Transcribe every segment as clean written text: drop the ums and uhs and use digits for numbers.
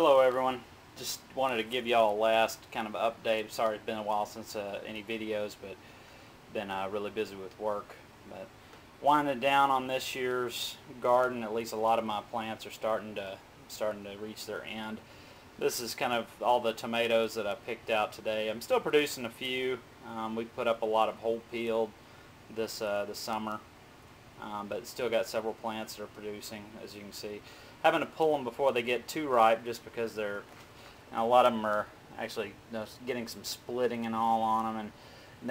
Hello everyone, just wanted to give y'all a last kind of update. Sorry it's been a while since any videos, but been really busy with work. But winding down on this year's garden. At least a lot of my plants are starting to reach their end. This is kind of all the tomatoes that I picked out today. I'm still producing a few. We put up a lot of whole peeled this summer, but still got several plants that are producing, as you can see. Having to pull them before they get too ripe, just because they're, a lot of them are actually getting some splitting and all on them, and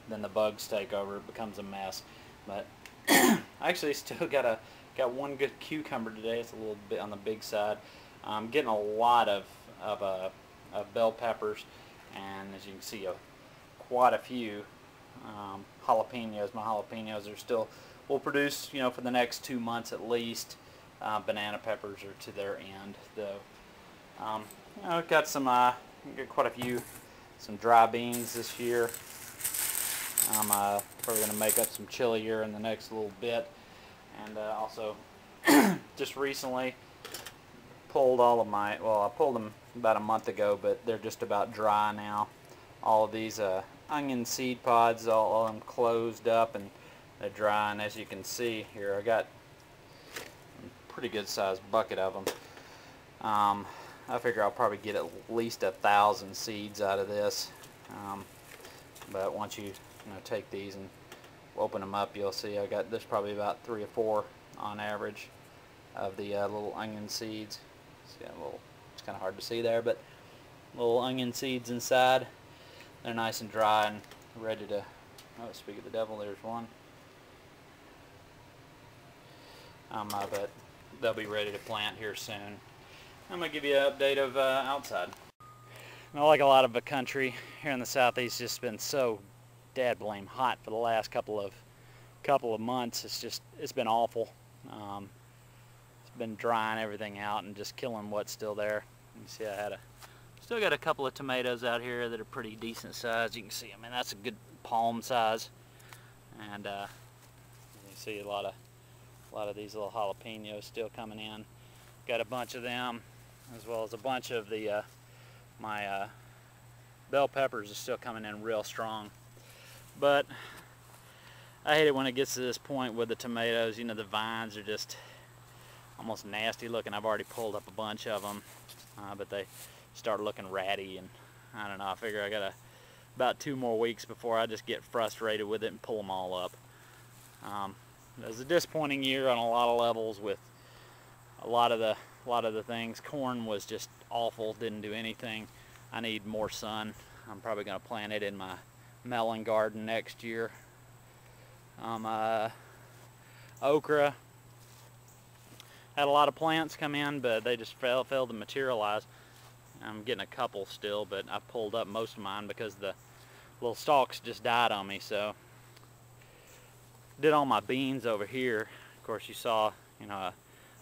then the bugs take over. It becomes a mess. But I actually still got one good cucumber today. It's a little bit on the big side. I'm getting a lot of bell peppers, and as you can see, quite a few jalapenos. My jalapenos are still will produce, for the next 2 months at least. Banana peppers are to their end, though. I've got quite a few, some dry beans this year. I'm probably going to make up some chili here in the next little bit, and also just recently pulled all of my, well, I pulled them about a month ago, but they're just about dry now. All of these onion seed pods, all of them closed up and they're dry, and as you can see here, I got a pretty good sized bucket of them. I figure I'll probably get at least 1,000 seeds out of this, but once you take these and open them up, you'll see there's probably about 3 or 4 on average of the little onion seeds. See, it's kind of hard to see there, but little onion seeds inside. They're nice and dry and ready to, oh, speak of the devil, there's one. But they'll be ready to plant here soon. I'm going to give you an update of outside. Now, like a lot of the country here in the southeast, it's just been so dad blame hot for the last couple of months. It's been awful. It's been drying everything out and just killing what's still there. You see, still got a couple of tomatoes out here that are pretty decent size. You can see, I mean, that's a good palm size, and you can see a lot of these little jalapenos still coming in. Got a bunch of them, as well as a bunch of the my bell peppers are still coming in real strong. But I hate it when it gets to this point with the tomatoes. The vines are just almost nasty looking. I've already pulled up a bunch of them, but they start looking ratty, and I don't know. I figure I got about 2 more weeks before I just get frustrated with it and pull them all up. It was a disappointing year on a lot of levels with a lot of the things. Corn was just awful, didn't do anything. I need more sun. I'm probably going to plant it in my melon garden next year. Okra, had a lot of plants come in, but they just failed to materialize. I'm getting a couple still, but I pulled up most of mine because the little stalks just died on me. So did all my beans over here. Of course, you saw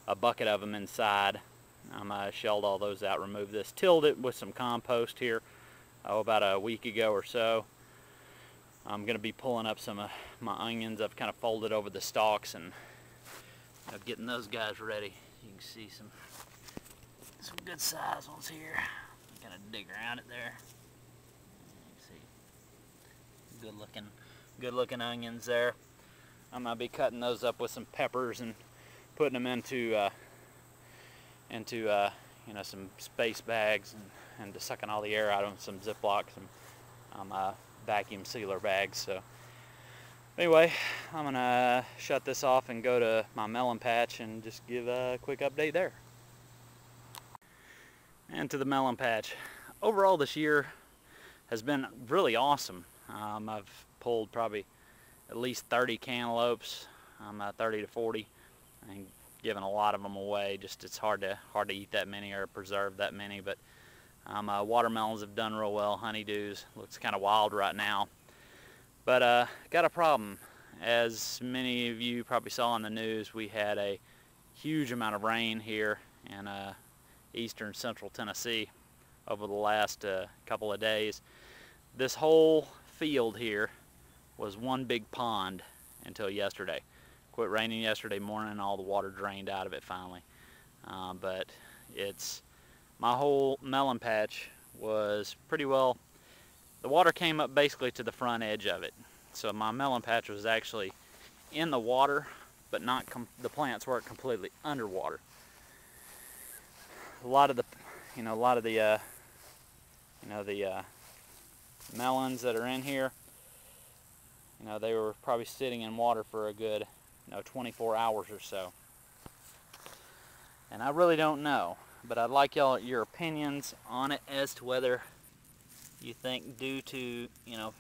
a bucket of them inside. I shelled all those out, removed this, tilled it with some compost here about a week ago or so. I'm going to be pulling up some of my onions. I've kind of folded over the stalks and getting those guys ready. You can see some good size ones here. I'm going to dig around it there. You can see good looking onions there. I'm going to be cutting those up with some peppers and putting them into some space bags and just sucking all the air out of them, some Ziplocs and vacuum sealer bags. So anyway, I'm gonna shut this off and go to my melon patch and just give a quick update there. And to the melon patch. Overall, this year has been really awesome. I've pulled probably at least 30 cantaloupes, 30 to 40, and given a lot of them away. Just it's hard to eat that many or preserve that many. But watermelons have done real well. Honeydews looks kind of wild right now. But got a problem. As many of you probably saw on the news, we had a huge amount of rain here in eastern central Tennessee over the last couple of days. This whole field here was one big pond until yesterday. Quit raining yesterday morning and all the water drained out of it finally. But it's my whole melon patch was pretty well, the water came up basically to the front edge of it. So my melon patch was actually in the water, but not the plants weren't completely underwater. A lot of the, melons that are in here, they were probably sitting in water for a good, 24 hours or so. And I really don't know, but I'd like your opinions on it as to whether you think, due to, the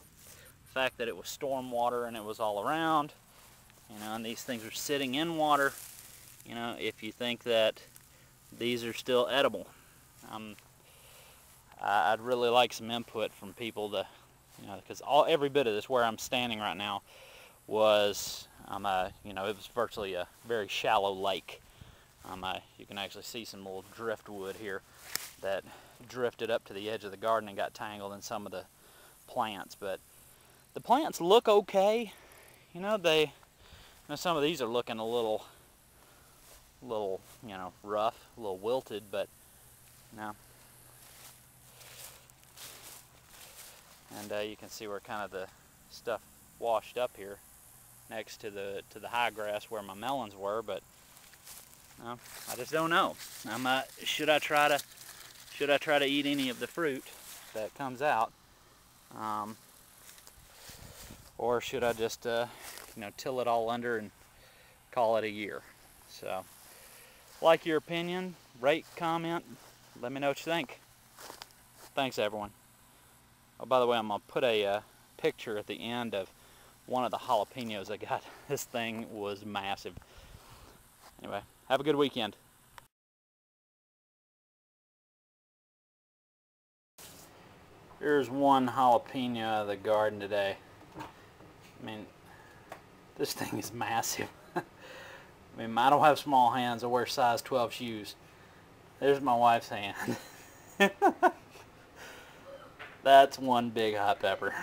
fact that it was storm water and it was all around, and these things are sitting in water, if you think that these are still edible. I'd really like some input from people to, because every bit of this, where I'm standing right now, was, it was virtually a very shallow lake. You can actually see some little driftwood here that drifted up to the edge of the garden and got tangled in some of the plants. But the plants look okay. Some of these are looking a little, rough, a little wilted, but and you can see where kind of the stuff washed up here next to the high grass where my melons were. But I just don't know. Should I try to eat any of the fruit that comes out, or should I just till it all under and call it a year? So, like your opinion, rate, comment, let me know what you think. Thanks, everyone. Oh, by the way, I'm gonna put a picture at the end of one of the jalapenos I got. This thing was massive. Anyway, have a good weekend. Here's one jalapeno out of the garden today. I mean, this thing is massive. I mean, I don't have small hands. I wear size 12 shoes. There's my wife's hand. That's one big hot pepper.